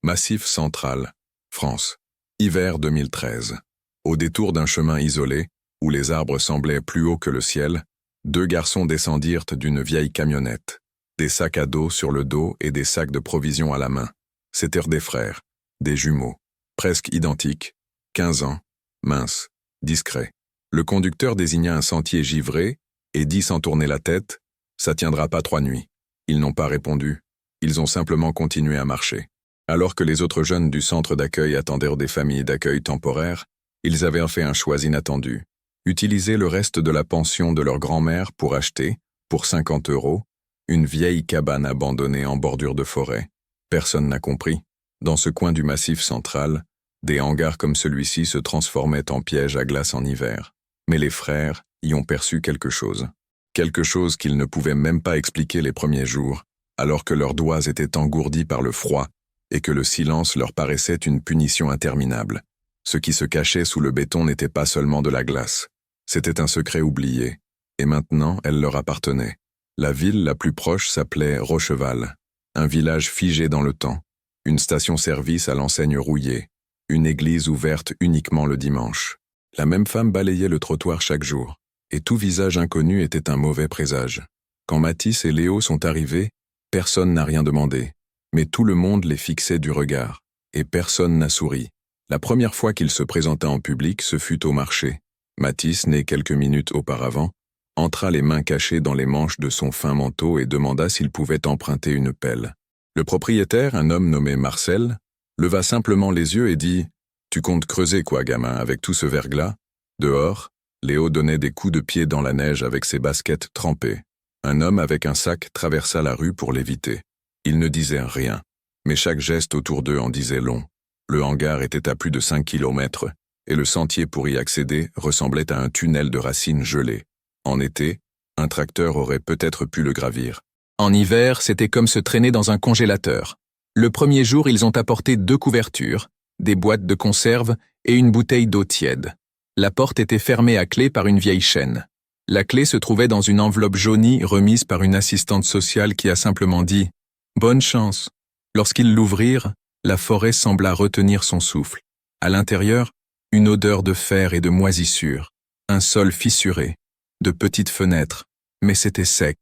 Massif Central, France. Hiver 2013. Au détour d'un chemin isolé, où les arbres semblaient plus hauts que le ciel, deux garçons descendirent d'une vieille camionnette, des sacs à dos sur le dos et des sacs de provisions à la main. C'étaient des frères, des jumeaux, presque identiques, 15 ans, minces, discrets. Le conducteur désigna un sentier givré et dit sans tourner la tête, « Ça tiendra pas 3 nuits ». Ils n'ont pas répondu, ils ont simplement continué à marcher. Alors que les autres jeunes du centre d'accueil attendaient des familles d'accueil temporaires, ils avaient fait un choix inattendu. Utiliser le reste de la pension de leur grand-mère pour acheter, pour 50 €, une vieille cabane abandonnée en bordure de forêt. Personne n'a compris. Dans ce coin du Massif Central, des hangars comme celui-ci se transformaient en pièges à glace en hiver. Mais les frères y ont perçu quelque chose. Quelque chose qu'ils ne pouvaient même pas expliquer les premiers jours, alors que leurs doigts étaient engourdis par le froid et que le silence leur paraissait une punition interminable. Ce qui se cachait sous le béton n'était pas seulement de la glace. C'était un secret oublié, et maintenant elle leur appartenait. La ville la plus proche s'appelait Rocheval, un village figé dans le temps, une station-service à l'enseigne rouillée, une église ouverte uniquement le dimanche. La même femme balayait le trottoir chaque jour, et tout visage inconnu était un mauvais présage. Quand Mathis et Léo sont arrivés, personne n'a rien demandé, mais tout le monde les fixait du regard, et personne n'a souri. La première fois qu'il se présenta en public, ce fut au marché. Mathis, né quelques minutes auparavant, entra les mains cachées dans les manches de son fin manteau et demanda s'il pouvait emprunter une pelle. Le propriétaire, un homme nommé Marcel, leva simplement les yeux et dit « Tu comptes creuser quoi, gamin, avec tout ce verglas ?» Dehors, Léo donnait des coups de pied dans la neige avec ses baskets trempées. Un homme avec un sac traversa la rue pour l'éviter. Il ne disait rien, mais chaque geste autour d'eux en disait long. Le hangar était à plus de 5 kilomètres, et le sentier pour y accéder ressemblait à un tunnel de racines gelées. En été, un tracteur aurait peut-être pu le gravir. En hiver, c'était comme se traîner dans un congélateur. Le premier jour, ils ont apporté 2 couvertures, des boîtes de conserve et une bouteille d'eau tiède. La porte était fermée à clé par une vieille chaîne. La clé se trouvait dans une enveloppe jaunie remise par une assistante sociale qui a simplement dit « Bonne chance ». Lorsqu'ils l'ouvrirent, la forêt sembla retenir son souffle. À l'intérieur, une odeur de fer et de moisissure, un sol fissuré, de petites fenêtres, mais c'était sec.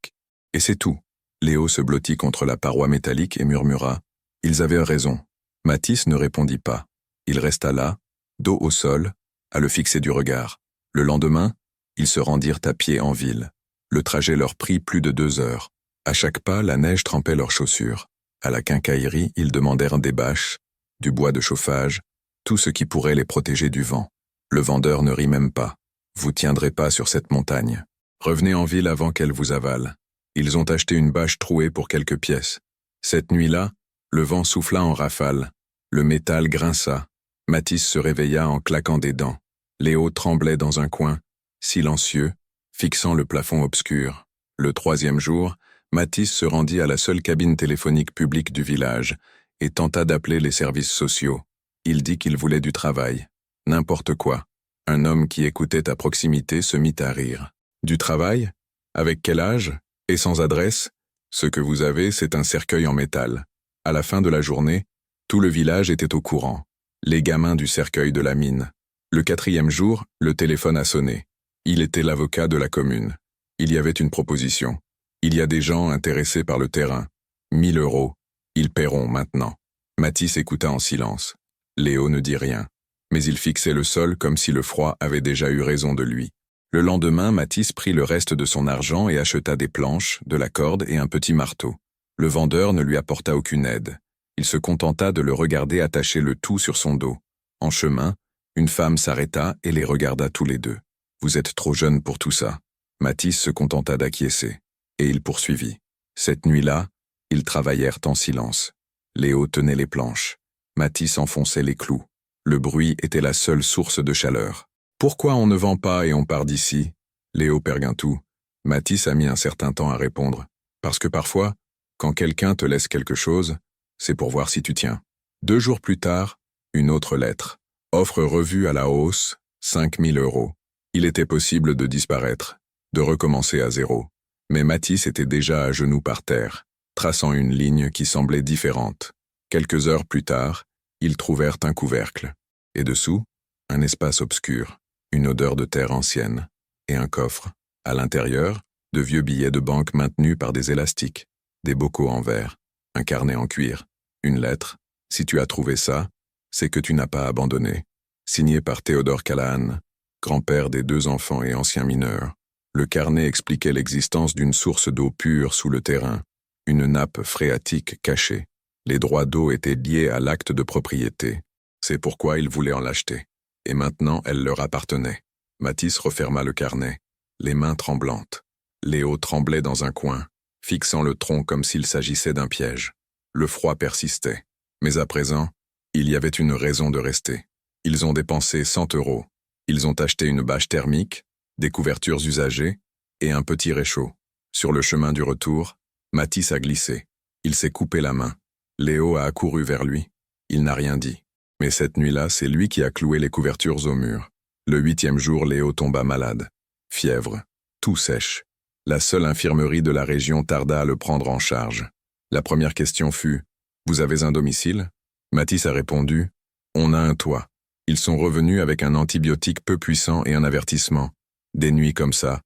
Et c'est tout. Léo se blottit contre la paroi métallique et murmura « Ils avaient raison ». Mathis ne répondit pas. Il resta là, dos au sol, à le fixer du regard. Le lendemain, ils se rendirent à pied en ville. Le trajet leur prit plus de 2 heures. À chaque pas, la neige trempait leurs chaussures. À la quincaillerie, ils demandèrent des bâches, du bois de chauffage, tout ce qui pourrait les protéger du vent. Le vendeur ne rit même pas. Vous tiendrez pas sur cette montagne. Revenez en ville avant qu'elle vous avale. Ils ont acheté une bâche trouée pour quelques pièces. Cette nuit-là, le vent souffla en rafale. Le métal grinça. Mathis se réveilla en claquant des dents. Léo tremblait dans un coin, silencieux, fixant le plafond obscur. Le 3e jour, Mathis se rendit à la seule cabine téléphonique publique du village et tenta d'appeler les services sociaux. Il dit qu'il voulait du travail. N'importe quoi. Un homme qui écoutait à proximité se mit à rire. Du travail? Avec quel âge? Et sans adresse? Ce que vous avez, c'est un cercueil en métal. À la fin de la journée, tout le village était au courant. Les gamins du cercueil de la mine. Le 4e jour, le téléphone a sonné. Il était l'avocat de la commune. Il y avait une proposition. Il y a des gens intéressés par le terrain. 1 000 €. Ils paieront maintenant. Mathis écouta en silence. Léo ne dit rien. Mais il fixait le sol comme si le froid avait déjà eu raison de lui. Le lendemain, Mathis prit le reste de son argent et acheta des planches, de la corde et un petit marteau. Le vendeur ne lui apporta aucune aide. Il se contenta de le regarder attacher le tout sur son dos. En chemin, une femme s'arrêta et les regarda tous les deux. « Vous êtes trop jeune pour tout ça. » Mathis se contenta d'acquiescer. Et il poursuivit. Cette nuit-là, ils travaillèrent en silence. Léo tenait les planches. Mathis enfonçait les clous. Le bruit était la seule source de chaleur. « Pourquoi on ne vend pas et on part d'ici ?» Léo Perguintou. Mathis a mis un certain temps à répondre. « Parce que parfois, quand quelqu'un te laisse quelque chose, c'est pour voir si tu tiens. » 2 jours plus tard, une autre lettre. Offre revue à la hausse, 5 000 €. Il était possible de disparaître, de recommencer à zéro. Mais Mathis était déjà à genoux par terre, traçant une ligne qui semblait différente. Quelques heures plus tard, ils trouvèrent un couvercle. Et dessous, un espace obscur, une odeur de terre ancienne, et un coffre. À l'intérieur, de vieux billets de banque maintenus par des élastiques, des bocaux en verre, un carnet en cuir, une lettre. Si tu as trouvé ça, c'est que tu n'as pas abandonné. Signé par Théodore Callahan, grand-père des 2 enfants et ancien mineur. Le carnet expliquait l'existence d'une source d'eau pure sous le terrain, une nappe phréatique cachée. Les droits d'eau étaient liés à l'acte de propriété. C'est pourquoi ils voulaient en l'acheter. Et maintenant, elle leur appartenait. Mathis referma le carnet, les mains tremblantes. Léo tremblait dans un coin, fixant le tronc comme s'il s'agissait d'un piège. Le froid persistait. Mais à présent, il y avait une raison de rester. Ils ont dépensé 100 €. Ils ont acheté une bâche thermique, des couvertures usagées et un petit réchaud. Sur le chemin du retour, Mathis a glissé. Il s'est coupé la main. Léo a accouru vers lui. Il n'a rien dit. Mais cette nuit-là, c'est lui qui a cloué les couvertures au mur. Le 8e jour, Léo tomba malade. Fièvre, toux sèche. La seule infirmerie de la région tarda à le prendre en charge. La première question fut « Vous avez un domicile ?» Mathis a répondu « On a un toit. » Ils sont revenus avec un antibiotique peu puissant et un avertissement. Des nuits comme ça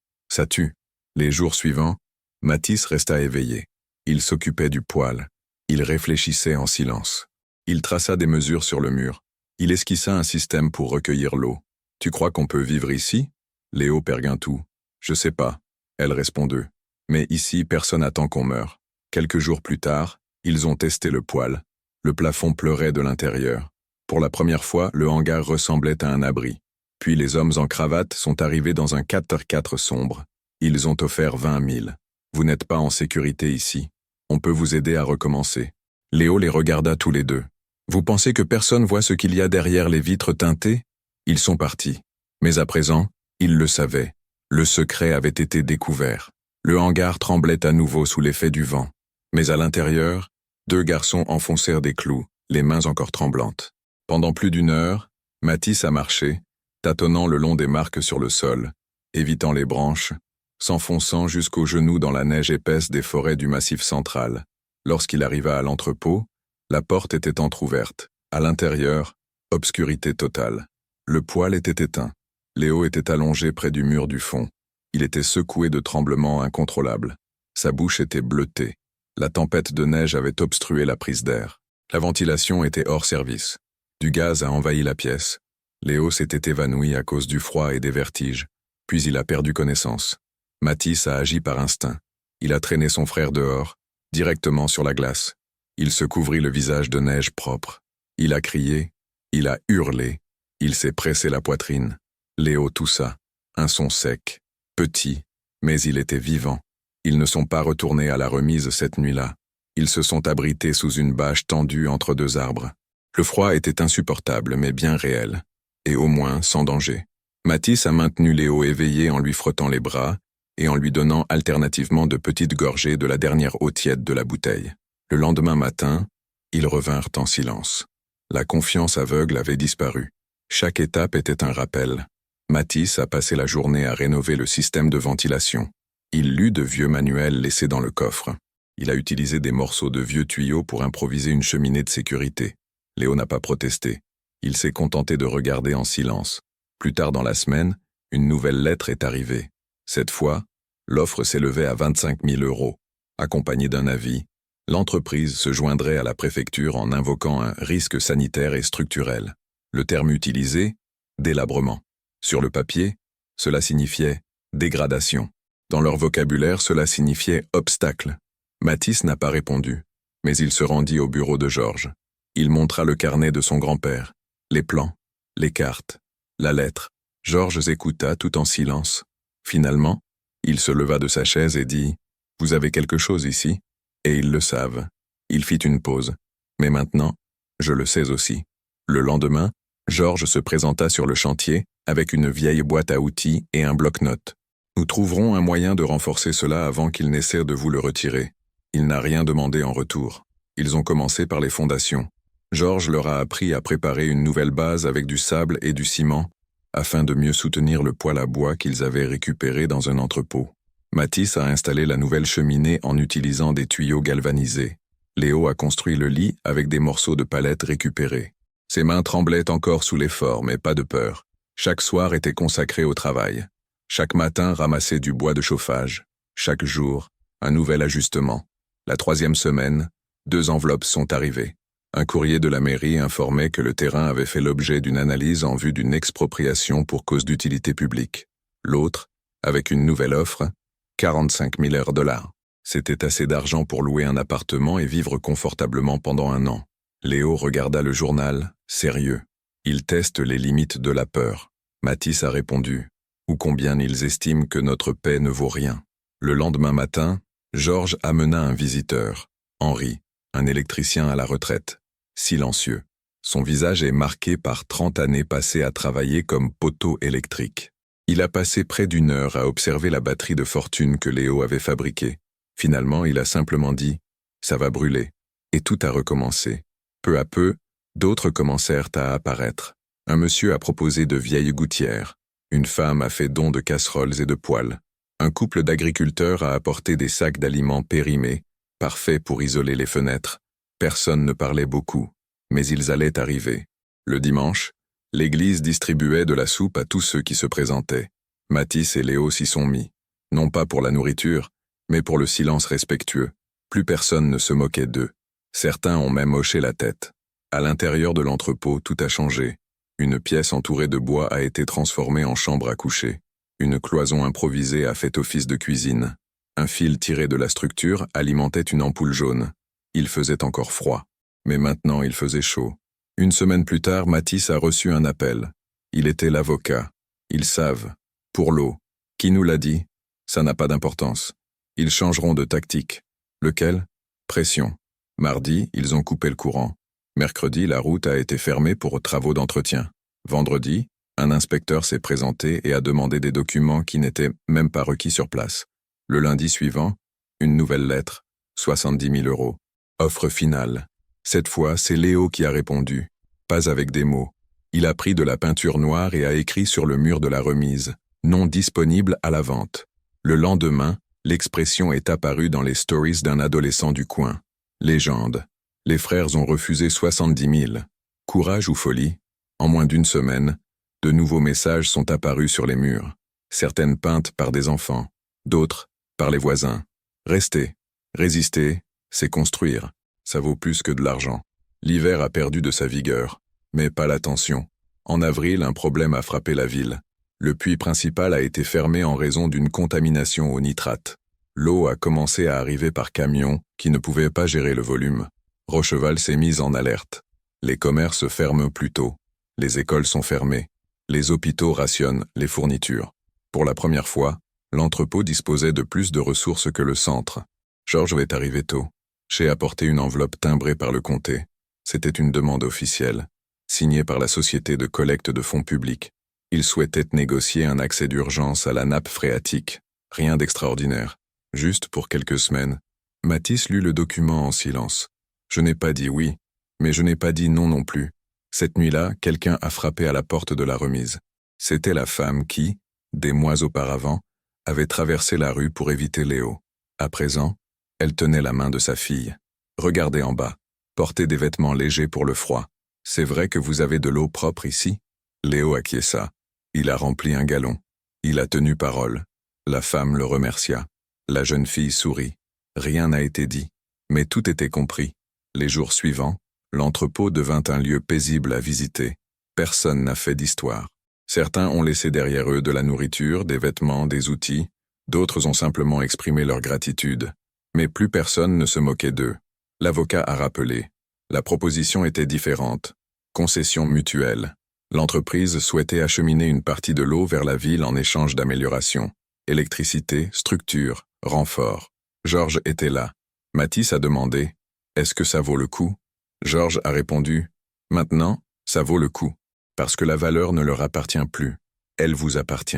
tue. Les jours suivants, Mathis resta éveillé. Il s'occupait du poêle. Il réfléchissait en silence. Il traça des mesures sur le mur. Il esquissa un système pour recueillir l'eau. « Tu crois qu'on peut vivre ici ?» Léo Perguintou. « Je sais pas. » Elle répondit. « Mais ici, personne attend qu'on meure. » Quelques jours plus tard, ils ont testé le poêle. Le plafond pleurait de l'intérieur. Pour la première fois, le hangar ressemblait à un abri. Puis les hommes en cravate sont arrivés dans un 4x4 sombre. Ils ont offert 20 000. « Vous n'êtes pas en sécurité ici. On peut vous aider à recommencer. » Léo les regarda tous les deux. « Vous pensez que personne voit ce qu'il y a derrière les vitres teintées ?» Ils sont partis. Mais à présent, ils le savaient. Le secret avait été découvert. Le hangar tremblait à nouveau sous l'effet du vent. Mais à l'intérieur, 2 garçons enfoncèrent des clous, les mains encore tremblantes. Pendant plus d'1 heure, Mathis a marché, tâtonnant le long des marques sur le sol, évitant les branches, s'enfonçant jusqu'aux genoux dans la neige épaisse des forêts du Massif central. Lorsqu'il arriva à l'entrepôt, la porte était entr'ouverte. À l'intérieur, obscurité totale. Le poêle était éteint. Léo était allongé près du mur du fond. Il était secoué de tremblements incontrôlables. Sa bouche était bleutée. La tempête de neige avait obstrué la prise d'air. La ventilation était hors service. Du gaz a envahi la pièce. Léo s'était évanoui à cause du froid et des vertiges. Puis il a perdu connaissance. Mathis a agi par instinct. Il a traîné son frère dehors, directement sur la glace. Il se couvrit le visage de neige propre. Il a crié, il a hurlé, il s'est pressé la poitrine. Léo toussa, un son sec, petit, mais il était vivant. Ils ne sont pas retournés à la remise cette nuit-là. Ils se sont abrités sous une bâche tendue entre 2 arbres. Le froid était insupportable, mais bien réel, et au moins sans danger. Mathis a maintenu Léo éveillé en lui frottant les bras et en lui donnant alternativement de petites gorgées de la dernière eau tiède de la bouteille. Le lendemain matin, ils revinrent en silence. La confiance aveugle avait disparu. Chaque étape était un rappel. Mathis a passé la journée à rénover le système de ventilation. Il lut de vieux manuels laissés dans le coffre. Il a utilisé des morceaux de vieux tuyaux pour improviser une cheminée de sécurité. Léo n'a pas protesté. Il s'est contenté de regarder en silence. Plus tard dans la semaine, une nouvelle lettre est arrivée. Cette fois, l'offre s'élevait à 25 000 €. Accompagnée d'un avis, l'entreprise se joindrait à la préfecture en invoquant un risque sanitaire et structurel. Le terme utilisé, délabrement. Sur le papier, cela signifiait dégradation. Dans leur vocabulaire, cela signifiait obstacle. Mathis n'a pas répondu, mais il se rendit au bureau de Georges. Il montra le carnet de son grand-père, les plans, les cartes, la lettre. Georges écouta tout en silence. Finalement, il se leva de sa chaise et dit « Vous avez quelque chose ici ?» Et ils le savent. Il fit une pause. Mais maintenant, je le sais aussi. Le lendemain, Georges se présenta sur le chantier avec une vieille boîte à outils et un bloc-notes. Nous trouverons un moyen de renforcer cela avant qu'il n'essaie de vous le retirer. Il n'a rien demandé en retour. Ils ont commencé par les fondations. Georges leur a appris à préparer une nouvelle base avec du sable et du ciment, afin de mieux soutenir le poêle à bois qu'ils avaient récupéré dans un entrepôt. Mathis a installé la nouvelle cheminée en utilisant des tuyaux galvanisés. Léo a construit le lit avec des morceaux de palette récupérés. Ses mains tremblaient encore sous l'effort, mais pas de peur. Chaque soir était consacré au travail. Chaque matin ramassait du bois de chauffage. Chaque jour, un nouvel ajustement. La 3e semaine, 2 enveloppes sont arrivées. Un courrier de la mairie informait que le terrain avait fait l'objet d'une analyse en vue d'une expropriation pour cause d'utilité publique. L'autre, avec une nouvelle offre, 45 000 $. C'était assez d'argent pour louer un appartement et vivre confortablement pendant 1 an. Léo regarda le journal, sérieux. Il teste les limites de la peur. Mathis a répondu, ou combien ils estiment que notre paix ne vaut rien. Le lendemain matin, Georges amena un visiteur, Henri, un électricien à la retraite, silencieux. Son visage est marqué par 30 années passées à travailler comme poteau électrique. Il a passé près d'1 heure à observer la batterie de fortune que Léo avait fabriquée. Finalement, il a simplement dit « ça va brûler » et tout a recommencé. Peu à peu, d'autres commencèrent à apparaître. Un monsieur a proposé de vieilles gouttières. Une femme a fait don de casseroles et de poêles. Un couple d'agriculteurs a apporté des sacs d'aliments périmés, parfaits pour isoler les fenêtres. Personne ne parlait beaucoup, mais ils allaient arriver. Le dimanche, l'église distribuait de la soupe à tous ceux qui se présentaient. Mathis et Léo s'y sont mis. Non pas pour la nourriture, mais pour le silence respectueux. Plus personne ne se moquait d'eux. Certains ont même hoché la tête. À l'intérieur de l'entrepôt, tout a changé. Une pièce entourée de bois a été transformée en chambre à coucher. Une cloison improvisée a fait office de cuisine. Un fil tiré de la structure alimentait une ampoule jaune. Il faisait encore froid. Mais maintenant, il faisait chaud. 1 semaine plus tard, Mathis a reçu un appel. Il était l'avocat. Ils savent. Pour l'eau. Qui nous l'a dit? Ça n'a pas d'importance. Ils changeront de tactique. Lequel? Pression. Mardi, ils ont coupé le courant. Mercredi, la route a été fermée pour travaux d'entretien. Vendredi, un inspecteur s'est présenté et a demandé des documents qui n'étaient même pas requis sur place. Le lundi suivant, une nouvelle lettre, 70 000 €. Offre finale. Cette fois, c'est Léo qui a répondu. Pas avec des mots. Il a pris de la peinture noire et a écrit sur le mur de la remise « Non disponible à la vente ». Le lendemain, l'expression est apparue dans les stories d'un adolescent du coin. Légende. Les frères ont refusé 70 000. Courage ou folie? En moins d'1 semaine, de nouveaux messages sont apparus sur les murs. Certaines peintes par des enfants, d'autres par les voisins. Rester, résister, c'est construire. Ça vaut plus que de l'argent. L'hiver a perdu de sa vigueur, mais pas la tension. En avril, un problème a frappé la ville. Le puits principal a été fermé en raison d'une contamination au nitrate. L'eau a commencé à arriver par camion qui ne pouvait pas gérer le volume. Rocheval s'est mise en alerte. Les commerces ferment plus tôt. Les écoles sont fermées. Les hôpitaux rationnent les fournitures. Pour la première fois, l'entrepôt disposait de plus de ressources que le centre. Georges est arrivé tôt. J'ai apporté une enveloppe timbrée par le comté. C'était une demande officielle, signée par la société de collecte de fonds publics. Il souhaitait négocier un accès d'urgence à la nappe phréatique. Rien d'extraordinaire. Juste pour quelques semaines. Mathis lut le document en silence. Je n'ai pas dit oui, mais je n'ai pas dit non non plus. Cette nuit-là, quelqu'un a frappé à la porte de la remise. C'était la femme qui, des mois auparavant, avait traversé la rue pour éviter Léo. À présent, elle tenait la main de sa fille. Regardez en bas. Portez des vêtements légers pour le froid. C'est vrai que vous avez de l'eau propre ici? Léo acquiesça. Il a rempli un gallon. Il a tenu parole. La femme le remercia. La jeune fille sourit. Rien n'a été dit, mais tout était compris. Les jours suivants, l'entrepôt devint un lieu paisible à visiter. Personne n'a fait d'histoire. Certains ont laissé derrière eux de la nourriture, des vêtements, des outils. D'autres ont simplement exprimé leur gratitude. Mais plus personne ne se moquait d'eux. L'avocat a rappelé. La proposition était différente. Concession mutuelle. L'entreprise souhaitait acheminer une partie de l'eau vers la ville en échange d'améliorations. Électricité, structure, renfort. Georges était là. Mathis a demandé « Est-ce que ça vaut le coup ?» Georges a répondu « Maintenant, ça vaut le coup. Parce que la valeur ne leur appartient plus. Elle vous appartient. »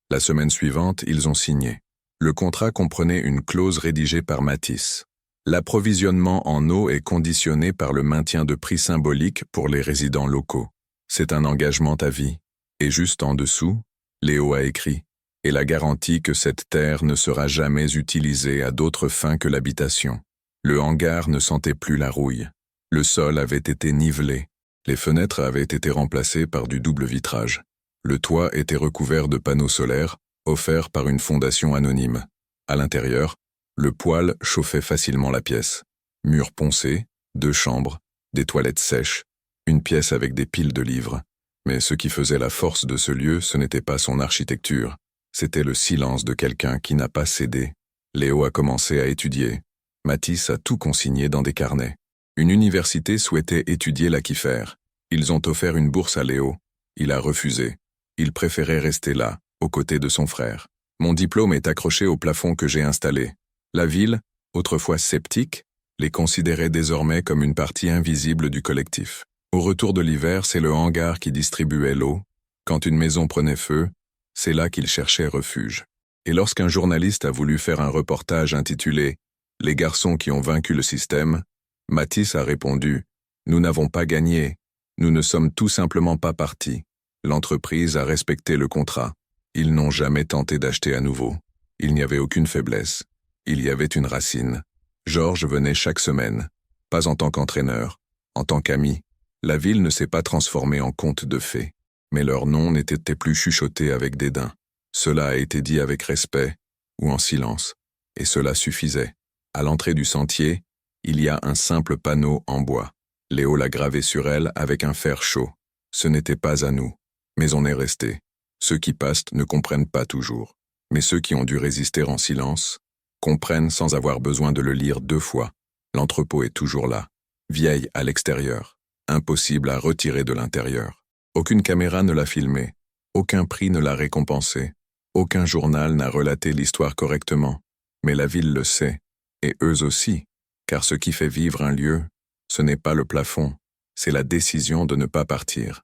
La semaine suivante, ils ont signé. Le contrat comprenait une clause rédigée par Mathis. L'approvisionnement en eau est conditionné par le maintien de prix symboliques pour les résidents locaux. C'est un engagement à vie. Et juste en dessous, Léo a écrit « Et la garantie que cette terre ne sera jamais utilisée à d'autres fins que l'habitation. » Le hangar ne sentait plus la rouille. Le sol avait été nivelé. Les fenêtres avaient été remplacées par du double vitrage. Le toit était recouvert de panneaux solaires, offerts par une fondation anonyme. À l'intérieur, le poêle chauffait facilement la pièce. Murs poncés, 2 chambres, des toilettes sèches, une pièce avec des piles de livres. Mais ce qui faisait la force de ce lieu, ce n'était pas son architecture. C'était le silence de quelqu'un qui n'a pas cédé. Léo a commencé à étudier. Matisse a tout consigné dans des carnets. Une université souhaitait étudier l'aquifère. Ils ont offert une bourse à Léo. Il a refusé. Il préférait rester là, aux côtés de son frère. Mon diplôme est accroché au plafond que j'ai installé. La ville, autrefois sceptique, les considérait désormais comme une partie invisible du collectif. Au retour de l'hiver, c'est le hangar qui distribuait l'eau. Quand une maison prenait feu, c'est là qu'il cherchait refuge. Et lorsqu'un journaliste a voulu faire un reportage intitulé « Les garçons qui ont vaincu le système », Matisse a répondu « Nous n'avons pas gagné, nous ne sommes tout simplement pas partis. L'entreprise a respecté le contrat. Ils n'ont jamais tenté d'acheter à nouveau. Il n'y avait aucune faiblesse. Il y avait une racine. Georges venait chaque semaine, pas en tant qu'entraîneur, en tant qu'ami. La ville ne s'est pas transformée en conte de fées, mais leur nom n'était plus chuchoté avec dédain. Cela a été dit avec respect ou en silence, et cela suffisait. À l'entrée du sentier, il y a un simple panneau en bois. Léo l'a gravé sur elle avec un fer chaud. Ce n'était pas à nous, mais on est resté. Ceux qui passent ne comprennent pas toujours, mais ceux qui ont dû résister en silence comprennent sans avoir besoin de le lire 2 fois. L'entrepôt est toujours là, vieille à l'extérieur, impossible à retirer de l'intérieur. Aucune caméra ne l'a filmé, aucun prix ne l'a récompensé, aucun journal n'a relaté l'histoire correctement, mais la ville le sait, et eux aussi, car ce qui fait vivre un lieu, ce n'est pas le plafond, c'est la décision de ne pas partir.